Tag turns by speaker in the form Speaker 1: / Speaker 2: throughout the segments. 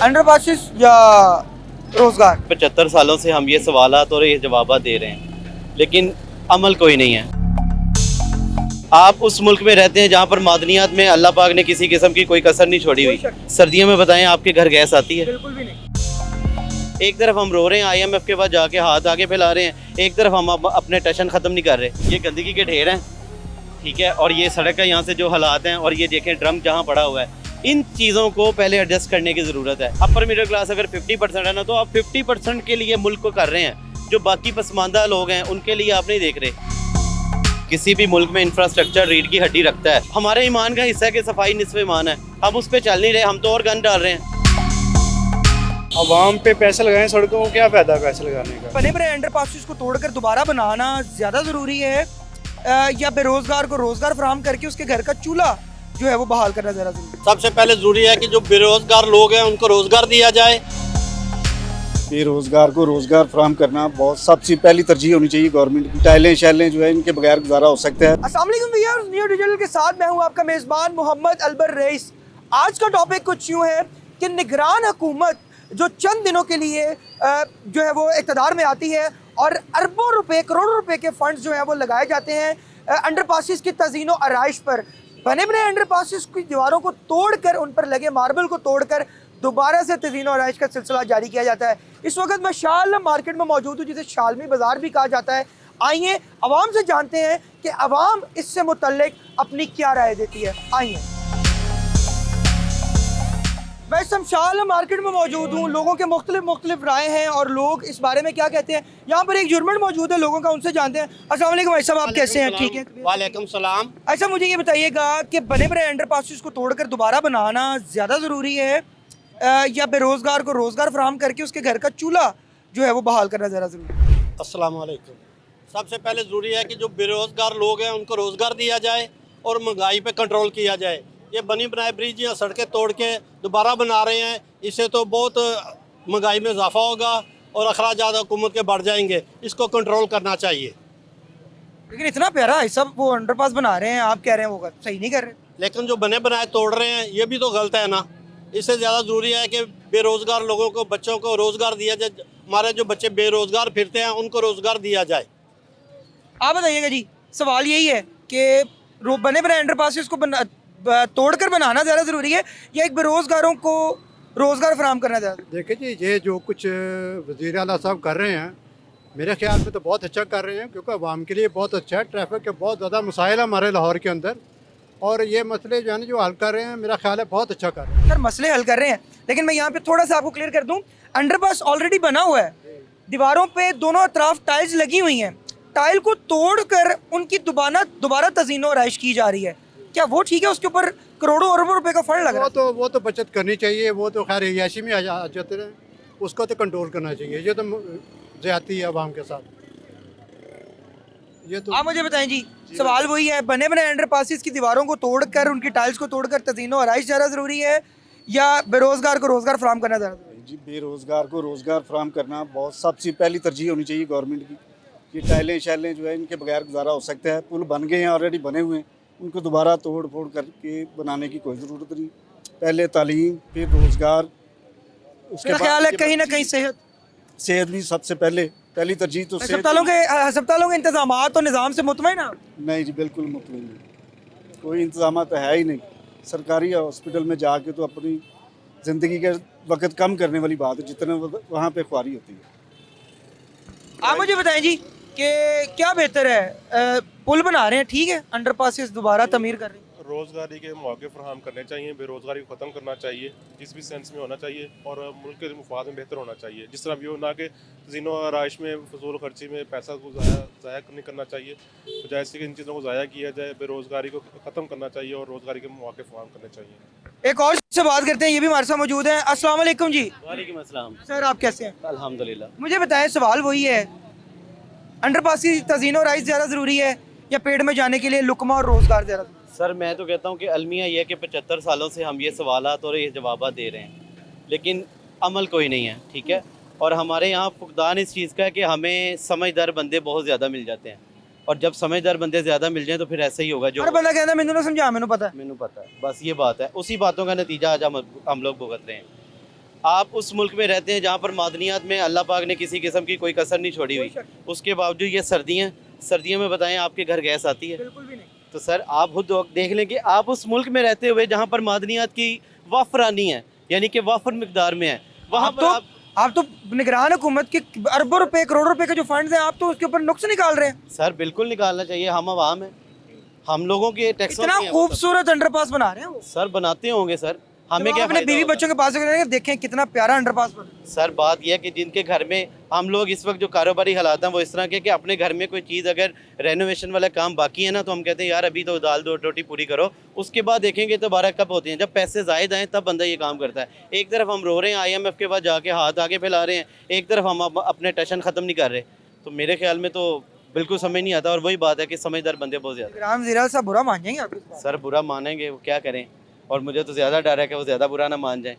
Speaker 1: अंडरपासिस या रोजगार?
Speaker 2: 75 सालों से हम ये सवालात और ये जवाब दे रहे हैं, लेकिन अमल कोई नहीं है। आप उस मुल्क में रहते हैं जहाँ पर मादनियात में अल्लाह पाक ने किसी किस्म की कोई कसर नहीं छोड़ी हुई। सर्दियों में बताएं आपके घर गैस आती है?
Speaker 1: बिल्कुल भी नहीं।
Speaker 2: एक तरफ हम रो रहे हैं IMF के पास जाके हाथ आगे फैला रहे हैं, एक तरफ हम अपने टशन ख़त्म नहीं कर रहे। ये गंदगी के ढेर हैं, ठीक है, और ये सड़क का यहाँ से जो हालात हैं, और ये देखें ड्रम जहाँ पड़ा हुआ है, इन चीज़ों को पहले एडजस्ट करने की ज़रूरत है। अपर मिडिल क्लास अगर 50% है ना, तो आप 50% के लिए मुल्क को कर रहे हैं, जो बाकी पसमानदा लोग हैं उनके लिए आप नहीं देख रहे। किसी भी मुल्क में इंफ्रास्ट्रक्चर रीढ़ की हड्डी रखता है। हमारे ईमान का हिस्सा है कि सफाई निस्फ़ ईमान है, हम उस पर चल नहीं रहे, हम तो और गन डाल रहे हैं।
Speaker 3: आवाम पे पैसे लगाएं, सड़कों को क्या फ़ायदा पैसे लगाने का।
Speaker 1: बने बने अंडरपासिस को तोड़कर दोबारा बनाना ज़्यादा ज़रूरी है या बेरोजगार को रोजगार फराहम करके उसके घर का चूल्हा जो है वो बहाल करना ज़्यादा ज़रूरी है?
Speaker 4: सबसे पहले ज़रूरी है कि जो बेरोजगार लोग हैं उनको रोजगार दिया जाए।
Speaker 3: बेरोजगार को रोजगार फराहम करना बहुत सबसे पहली तरजीह होनी चाहिए गवर्नमेंट की। टाइलें शैलें जो है इनके बगैर गुजारा हो सकता है।
Speaker 1: अस्सलाम वालेकुम भैया, न्यू डिजिटल के साथ मैं हूं आपका मेज़बान मोहम्मद अलबर रईस। आज का टॉपिक कुछ यूँ है कि निगरान हुकूमत जो चंद दिनों के लिए जो है वो इक़्तिदार में आती है और अरबों रुपए करोड़ों रुपए के फंड्स जो हैं वो लगाए जाते हैं अंडरपासिस की तज़ीन व आराइश पर। बने बने अंडरपासिस की दीवारों को तोड़कर, उन पर लगे मार्बल को तोड़कर दोबारा से तज़ीन व आराइश का सिलसिला जारी किया जाता है। इस वक्त मैं शाल मार्केट में मौजूद हूँ, जिसे शालमी बाज़ार भी कहा जाता है। आइए अवाम से जानते हैं कि अवाम इससे मुतल्लिक अपनी क्या राय देती है। आइए, मैं इस समय शाल मार्केट में मौजूद हूँ। लोगों के मुख्तलिफ राय हैं और लोग इस बारे में क्या कहते हैं। यहाँ पर एक जुर्मन मौजूद है, लोगों का उनसे जानते हैं। अस्सलाम वालेकुम भाई साहब, आप कैसे हैं? ठीक है।
Speaker 4: वालेकुम सलाम।
Speaker 1: अच्छा, मुझे ये बताइएगा कि बने बने अंडरपासिस को तोड़कर दोबारा बनाना ज़्यादा ज़रूरी है या बेरोजगार को रोजगार फराहम करके उसके घर का चूल्हा जो है वो बहाल करना ज़्यादा ज़रूरी है?
Speaker 4: अस्सलाम वालेकुम। सबसे पहले ज़रूरी है कि जो बेरोजगार लोग हैं उनको रोजगार दिया जाए और महंगाई पे कंट्रोल किया जाए। ये बनी बनाए ब्रिज या सड़कें तोड़ के दोबारा बना रहे हैं, इससे तो बहुत महंगाई में इजाफा होगा और अखराजात हुकूमत के बढ़ जाएंगे। इसको कंट्रोल करना चाहिए।
Speaker 1: लेकिन इतना प्यारा है सब वो अंडरपास बना रहे हैं, आप कह रहे हैं वो सही नहीं कर रहे।
Speaker 4: लेकिन जो बने बनाए तोड़ रहे हैं ये भी तो गलत है ना। इससे ज़्यादा ज़रूरी है कि बेरोज़गार लोगों को, बच्चों को रोज़गार दिया जाए। हमारे जो बच्चे बेरोज़गार फिरते हैं उनको रोज़गार दिया जाए।
Speaker 1: आप बताइएगा जी, सवाल यही है कि बने बनाए अंडरपासिस को तोड़कर बनाना ज़्यादा ज़रूरी है या एक बेरोज़गारों को रोज़गार फराहम करना ज़्यादा?
Speaker 5: देखिए जी, ये जो कुछ वज़ीर आला साहब कर रहे हैं मेरे ख्याल में तो बहुत अच्छा कर रहे हैं, क्योंकि आवाम के लिए बहुत अच्छा है। ट्रैफिक के बहुत ज़्यादा मसाइल है हमारे लाहौर के अंदर, और ये मसले जो है ना जो हल कर रहे हैं, मेरा ख्याल है बहुत अच्छा कर रहे हैं।
Speaker 1: सर, मसले हल कर रहे हैं, लेकिन मैं यहाँ पे थोड़ा सा आपको क्लियर कर दूँ। अंडरपास ऑलरेडी बना हुआ है, दीवारों पे दोनों अतराफ टाइल्स लगी हुई हैं। टाइल को तोड़कर उनकी दोबारा तज़ीन व आराइश की जा रही है। क्या वो ठीक है? उसके ऊपर करोड़ों अरबों रुपए का फंड लग रहा है।
Speaker 5: वो तो बचत करनी चाहिए। वो तो खैर याशी में आ जाते हैं, उसको तो कंट्रोल करना चाहिए। ये तो ज़्यादती है आवाम के साथ। ये तो
Speaker 1: आप मुझे बताएं जी, सवाल वही है, बने बने अंडरपासिस की दीवारों को तोड़कर, उनकी टाइल्स को तोड़कर तज़ीन व आराइश ज़्यादा ज़रूरी है या बेरोज़गार को रोज़गार फराहम करना ज़्यादा ज़रूरी है?
Speaker 3: जी, बेरोजगार को रोजगार फराहम करना बहुत सबसे पहली तरजीह होनी चाहिए गवर्नमेंट की। ये टाइलें शैलें जो है इनके बगैर गुजारा हो सकता है। पुल बन गए हैं, ऑलरेडी बने हुए हैं, उनको दोबारा तोड़ फोड़ करके बनाने की कोई ज़रूरत नहीं। पहले तालीम, फिर रोज़गार, उसके
Speaker 1: मेरा ख्याल है
Speaker 3: बाद
Speaker 1: कहीं ना कहीं
Speaker 3: सेहत भी सबसे पहली तरजीह तो सेहत।
Speaker 1: अस्पतालों के इंतजामात और निज़ाम से मुतमईन हैं आप?
Speaker 3: नहीं जी, बिल्कुल मुतमईन नहीं। कोई इंतजाम तो है ही नहीं। सरकारी हॉस्पिटल में जाके तो अपनी ज़िंदगी के वक्त कम करने वाली बात है, जितना वहाँ पे ख्वारी होती है।
Speaker 1: आप मुझे बताएं जी कि क्या बेहतर है, पुल बना रहे हैं ठीक है, अंडरपासिस दोबारा तमीर कर रहे हैं,
Speaker 6: रोज़गारी के मौके फराहम करने चाहिए, बेरोज़गारी को ख़त्म करना चाहिए, जिस भी सेंस में होना चाहिए, और मुल्क के मुफाद में बेहतर होना चाहिए। जिस तरह भी हो, ना कि ज़ीनो आराइश में, फजूल खर्ची में पैसा को ज़ाया नहीं करना चाहिए, बजाय इससे कि इन चीज़ों को ज़ाया किया जाए। बेरोज़गारी को ख़त्म करना चाहिए और रोज़गारी के मौके फराहम करने चाहिए।
Speaker 1: एक और से बात करते हैं, ये भी हमारे साथ मौजूद है। अस्सलाम वालेकुम जी।
Speaker 2: वालेकुम अस्सलाम।
Speaker 1: सर, आप कैसे हैं?
Speaker 2: अल्हम्दुलिल्लाह।
Speaker 1: मुझे बताएं, सवाल वही है, अंडरपास की तज़ीन और राइस ज़्यादा ज़रूरी है या पेड़ में जाने के लिए लुकमा और रोज़गार ज़्यादा?
Speaker 2: सर, मैं तो कहता हूँ कि अलमिया ये है कि 75 सालों से हम ये सवालात और ये जवाब दे रहे हैं, लेकिन अमल कोई नहीं है, ठीक है। और हमारे यहाँ फुकदान इस चीज़ का है कि हमें समझदार बंदे बहुत ज़्यादा मिल जाते हैं, और जब समझदार बंदे ज़्यादा मिल जाएं तो फिर ऐसा ही होगा। जो
Speaker 1: हर बंदा कहता है मैंने समझा, मैंने पता है,
Speaker 2: मैंने पता है, बस ये बात है। उसी बातों का नतीजा आज हम लोग भुगत रहे हैं। आप उस मुल्क में रहते हैं जहाँ पर मादनियात में अल्लाह पाक ने किसी किस्म की कोई कसर नहीं छोड़ी हुई। उसके बावजूद ये सर्दियों में बताएं आपके घर गैस आती है?
Speaker 1: बिल्कुल भी नहीं।
Speaker 2: तो सर आप खुद देख लें कि आप उस मुल्क में रहते हुए जहाँ पर मादनियात की वाफरानी है, यानी कि वाफर मिकदार में है, वहाँ पर
Speaker 1: आप तो निगरान हुकूमत के अरबों रुपए करोड़ों रुपए के जो फंड्स हैं आप तो उसके ऊपर नुक्स निकाल रहे हैं।
Speaker 2: सर बिल्कुल निकालना चाहिए, हम आवाम हैं, हम लोगों के टैक्सों
Speaker 1: इतना
Speaker 2: की है वो सब।
Speaker 1: खूबसूरत अंडरपास बना रहे हैं वो।
Speaker 2: सर बनाते होंगे सर, हमें
Speaker 1: जब
Speaker 2: क्या
Speaker 1: अपने
Speaker 2: फायदा
Speaker 1: बीवी
Speaker 2: होगा?
Speaker 1: बच्चों के पास होकर देखें कितना प्यारा अंडरपास बना है।
Speaker 2: सर बात यह है कि जिनके घर में हम लोग इस वक्त जो कारोबारी हालात हैं वो इस तरह के कि अपने घर में कोई चीज़ अगर रेनोवेशन वाला काम बाकी है ना तो हम कहते हैं यार अभी तो दाल दो रोटी पूरी करो, उसके बाद देखेंगे तो 12 कब होती हैं। जब पैसे ज़ायद आएँ तब बंदा ये काम करता है। एक तरफ हम रो रहे हैं IMF के पास जाके हाथ आगे फैला रहे हैं, एक तरफ हम अपने टशन ख़त्म नहीं कर रहे। तो मेरे ख्याल में तो बिल्कुल समझ नहीं आता। और वही बात है कि समझदार बंदे बहुत ज़्यादा।
Speaker 1: निगरान ज़रा सा बुरा मान जाएंगे आपकी इस बात?
Speaker 2: सर बुरा मानेंगे वो क्या करें, और मुझे तो ज़्यादा डर है कि वो ज़्यादा बुरा ना मान जाए।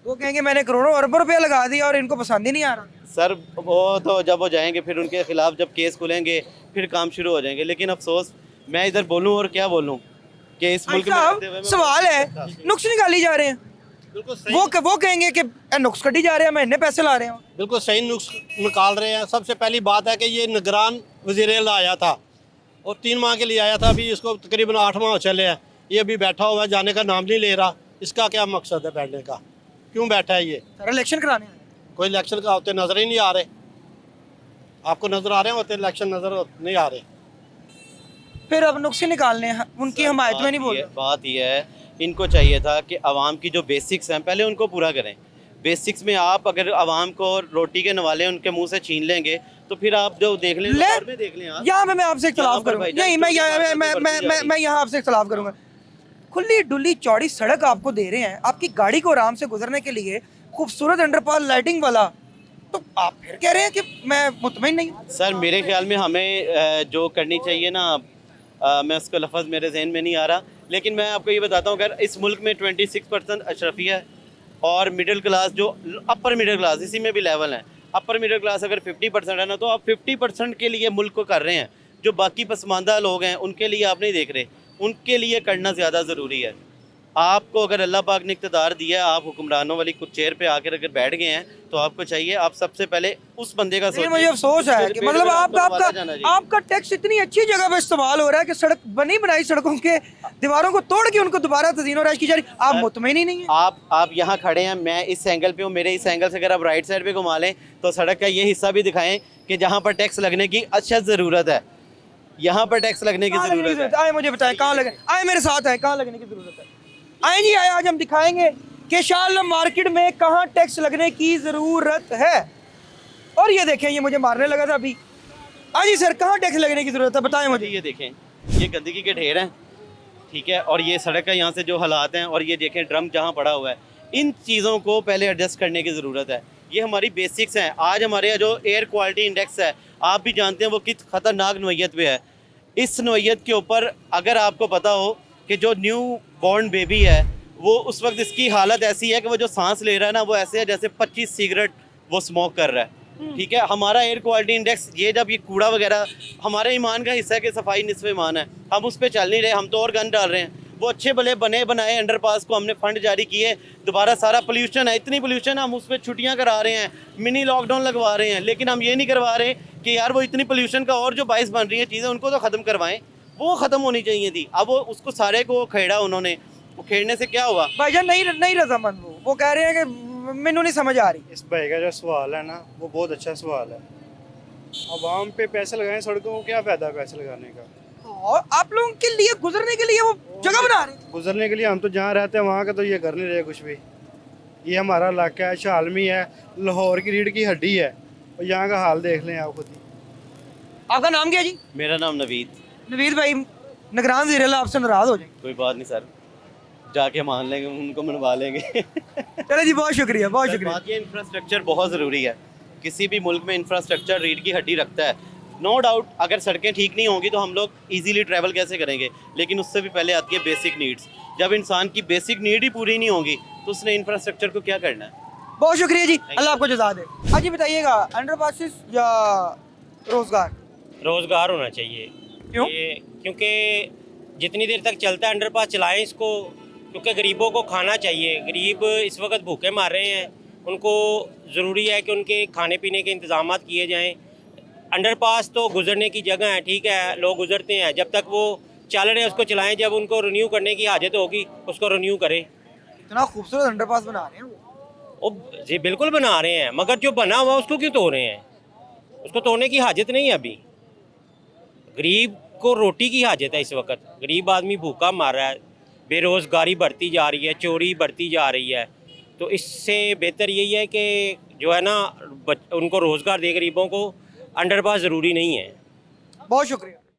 Speaker 1: वो कहेंगे मैंने करोड़ों अरबों रुपया लगा दिया और इनको पसंद ही नहीं आ रहा।
Speaker 2: सर वो तो जब वो जाएंगे फिर उनके खिलाफ जब केस खुलेंगे फिर काम शुरू हो जाएंगे। लेकिन अफसोस मैं इधर बोलूं और क्या बोलूं कि इस मुल्क में रहते हुए मैं
Speaker 1: सवाल है नुक्स निकाली जा रहे हैं,
Speaker 4: बिल्कुल सही,
Speaker 1: वो कहेंगे कि नुक्स कटी जा रहे हैं, मैं इतने पैसे ला रहे हैं।
Speaker 4: बिल्कुल सही नुक्स निकाल रहे हैं। सबसे पहली बात है कि ये निगरान वज़ीर-ए-आला आया था और 3 माह के लिए आया था, अभी इसको तकरीबन 8 माह चले हैं। ये अभी बैठा हुआ है, जाने का नाम नहीं ले रहा। इसका क्या मकसद है बैठने का, क्यों बैठा है ये?
Speaker 1: सर इलेक्शन कराने हैं।
Speaker 4: कोई इलेक्शन का होते नज़र ही नहीं आ रहे। आपको नज़र आ रहे हैं होते इलेक्शन नज़र नहीं आ रहे।
Speaker 1: फिर अब नुक्स ही निकालने हैं, उनकी हमायत में नहीं बोल रहे।
Speaker 2: बात ये है इनको चाहिए था कि आवाम की जो बेसिक्स हैं पहले उनको पूरा करें। बेसिक्स में आप अगर आवाम को रोटी के नवाले उनके मुंह से छीन लेंगे तो फिर आप जो देख लें लाहौर में देख लें आप।
Speaker 1: यहाँ पे मैं आपसे इख्तलाफ
Speaker 2: यहाँ पर
Speaker 1: करूँगा।
Speaker 2: भाईजान
Speaker 1: नहीं, मैं
Speaker 2: छोटी
Speaker 1: यहाँ
Speaker 2: बात की बढ़ती जा रही है।
Speaker 1: मैं यहाँ आपसे इख्तलाफ करूँगा। खुली डुली चौड़ी सड़क आपको दे रहे हैं, आपकी गाड़ी को आराम से गुजरने के लिए खूबसूरत अंडरपास लाइटिंग वाला, तो आप फिर कह रहे हैं कि मैं मुतमईन नहीं हूँ।
Speaker 2: सर मेरे ख्याल में हमें जो करनी चाहिए ना, मैं उसका लफ्ज़ मेरे जहन में नहीं आ रहा, लेकिन मैं आपको ये बताता हूँ अगर इस मुल्क में 26% अशरफिया है और मिडिल क्लास जो अपर मिडिल क्लास इसी में भी लेवल है, अपर मिडिल क्लास अगर 50% है ना तो आप 50% के लिए मुल्क को कर रहे हैं। जो बाकी पसमानदा लोग हैं उनके लिए आप नहीं देख रहे, उनके लिए करना ज़्यादा ज़रूरी है। आपको अगर अल्लाह पाक ने इक़्तिदार दिया है, आप हुक्मरानों वाली कुछ चेयर पे आकर अगर बैठ गए हैं तो आपको चाहिए आप सबसे पहले उस बंदे का
Speaker 1: लेकिन मुझे अफसोस है कि मतलब आपका टैक्स इतनी अच्छी जगह पे इस्तेमाल हो रहा है कि सड़क बनी बनाई सड़कों के दीवारों को तोड़ के उनको दोबारा तज़ीन और राइश की जा रही, आप मुतमईन ही नहीं है।
Speaker 2: आप यहाँ खड़े हैं, मैं इस एंगल पे हूँ, मेरे इस एंगल से अगर आप राइट साइड पे घुमा लें तो सड़क का ये हिस्सा भी दिखाएं कि जहाँ पर टैक्स लगने की अच्छा ज़रूरत है, यहाँ पर टैक्स लगने की ज़रूरत है।
Speaker 1: आए मुझे बताएं कहाँ लगे, आए मेरे साथ आए, कहाँ लगने की ज़रूरत है। आए जी आए, आज हम दिखाएंगे कि शाह मार्केट में कहाँ टैक्स लगने की ज़रूरत है। और ये देखें, ये मुझे मारने लगा था अभी। हाँ जी सर, कहाँ टैक्स लगने की ज़रूरत है बताएं मुझे।
Speaker 2: ये देखें, ये गंदगी के ढेर हैं, ठीक है, और ये सड़क का यहाँ से जो हालात हैं, और ये देखें ड्रम जहाँ पड़ा हुआ है, इन चीज़ों को पहले एडजस्ट करने की ज़रूरत है। ये हमारी बेसिक्स हैं। आज हमारे यहाँ जो एयर क्वालिटी इंडेक्स है आप भी जानते हैं वो किस ख़तरनाक नोयत पे है। इस नोयत के ऊपर अगर आपको पता हो कि जो न्यू बॉर्न बेबी है वो उस वक्त इसकी हालत ऐसी है कि वो जो सांस ले रहा है ना वो ऐसे है जैसे 25 सिगरेट वो स्मोक कर रहा है, ठीक है। हमारा एयर क्वालिटी इंडेक्स ये जब ये कूड़ा वगैरह हमारे ईमान का हिस्सा है कि सफाई निस्फ़ ईमान है, हम उस पर चल नहीं रहे, हम तो और गन डाल रहे हैं। वो अच्छे भले बने बनाए अंडरपास को हमने फंड जारी किए, दोबारा सारा पोल्यूशन है, इतनी पोल्यूशन हम उस पर छुट्टियाँ करा रहे हैं, मिनी लॉकडाउन लगवा रहे हैं, लेकिन हम ये नहीं करवा रहे कि यार वो इतनी पोल्यूशन का और जो बाइस बन रही है चीज़ें उनको तो ख़त्म करवाएं। वो ख़त्म होनी चाहिए थी। अब वो उसको सारे को खेड़ा उन्होंने, वो खेड़ने से क्या हुआ
Speaker 1: भाईजान नहीं रजामंद वो कह रहे हैं कि मैनू नहीं समझ आ रही।
Speaker 7: इस भाई का जो सवाल है ना वो बहुत अच्छा सवाल है। आवाम पे पैसे लगाएं, सड़कों को क्या फ़ायदा पैसे लगाने का?
Speaker 1: और आप लोगों के लिए गुजरने के लिए वो जगह बना रहे हैं।
Speaker 7: गुजरने के लिए हम तो जहाँ रहते हैं वहाँ का तो ये कर नहीं रहे कुछ भी। ये हमारा इलाका है, शालमी है, लाहौर की रीढ़ की हड्डी है, और यहाँ का हाल देख लें आप खुद ही।
Speaker 1: आपका नाम क्या जी?
Speaker 2: मेरा नाम नवीद।
Speaker 1: नवीद भाई, निगरान ज़ीर-ए-आला आपसे नाराज़ हो जाएंगे।
Speaker 2: कोई बात नहीं सर, जाके मान लेंगे, उनको मनवा लेंगे।
Speaker 1: चलो जी, बहुत शुक्रिया, बहुत शुक्रिया।
Speaker 2: बाकी इंफ्रास्ट्रक्चर बहुत ज़रूरी है। किसी भी मुल्क में इंफ्रास्ट्रक्चर रीढ़ की हड्डी रखता है, नो डाउट। अगर सड़कें ठीक नहीं होंगी तो हम लोग इजीली ट्रैवल कैसे करेंगे, लेकिन उससे भी पहले आती है बेसिक नीड्स। जब इंसान की बेसिक नीड ही पूरी नहीं होगी तो उसने इंफ्रास्ट्रक्चर को क्या करना है।
Speaker 1: बहुत शुक्रिया जी, अल्लाह आपको जज़ा दे। हाँ जी बताइएगा, अंडरपासेस या रोज़गार?
Speaker 8: रोज़गार होना चाहिए।
Speaker 1: क्यों?
Speaker 8: क्योंकि जितनी देर तक चलता है अंडरपास चलाएं इसको, क्योंकि गरीबों को खाना चाहिए। गरीब इस वक्त भूखे मार रहे हैं, उनको ज़रूरी है कि उनके खाने पीने के इंतजाम किए जाएँ। अंडरपास तो गुजरने की जगह है, ठीक है, लोग गुजरते हैं, जब तक वो चल रहे हैं उसको चलाएं, जब उनको रिन्यू करने की हाजत होगी उसको रिन्यू करें।
Speaker 1: इतना खूबसूरत अंडरपास बना रहे हैं वो।
Speaker 8: जी बिल्कुल बना रहे हैं, मगर जो बना हुआ उसको क्यों तोड़ रहे हैं? उसको तोड़ने की हाजत नहीं है अभी। गरीब को रोटी की हाजत है इस वक्त। गरीब आदमी भूखा मार रहा है, बेरोज़गारी बढ़ती जा रही है, चोरी बढ़ती जा रही है। तो इससे बेहतर यही है कि जो है ना उनको रोज़गार दे गरीबों को। अंडरपास ज़रूरी नहीं है।
Speaker 1: बहुत शुक्रिया।